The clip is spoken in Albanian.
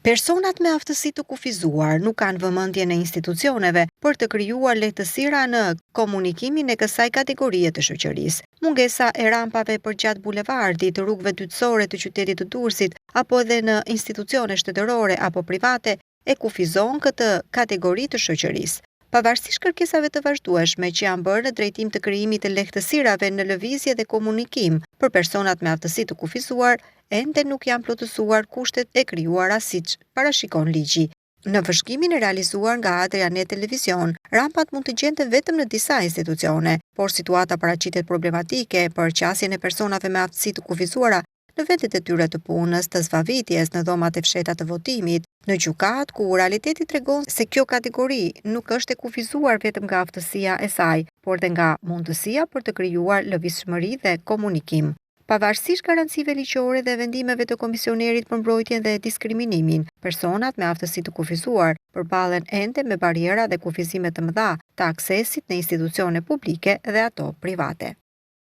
Personat me aftësi të kufizuar nuk kanë vëmendje në institucioneve për të krijuar lehtësira në komunikimin e kësaj kategorie të shoqërisë. Mungesa e rampave përgjatë bulevardit, rrugëve dytësore të qytetit të Durrësit apo edhe në institucione shtetërore apo private e kufizon këtë kategori të shoqërisë. Pavarësisht kërkesave të vazhdueshme që janë bërë në drejtim të krijimit të lehtësirave në lëvizje dhe komunikim për personat me aftësi të kufizuar, ende nuk janë plotësuar kushtet e krijuara siç parashikon ligji. Në vëzhgimin e realizuar nga Adrianet Televizion, rampat mund të gjenden vetëm në disa institucione, por situata paraqitet problematike për qasjen e personave me aftësi të kufizuara në vendet e tyre të punës, të zbavitjes, në dhomat e fsheta të votimit, në gjykatë ku realiteti tregon se kjo kategori nuk është e kufizuar vetëm nga aftësia e saj, por dhe nga mundësia për të krijuar lëvizshmëri dhe komunikim. Pavarësisht garancive ligjore dhe vendimeve të Komisionerit për Mbrojtjen dhe Diskriminimin, personat me aftësi të kufizuar përballen ende me bariera dhe kufizime të mëdha të aksesit në institucione publike dhe ato private.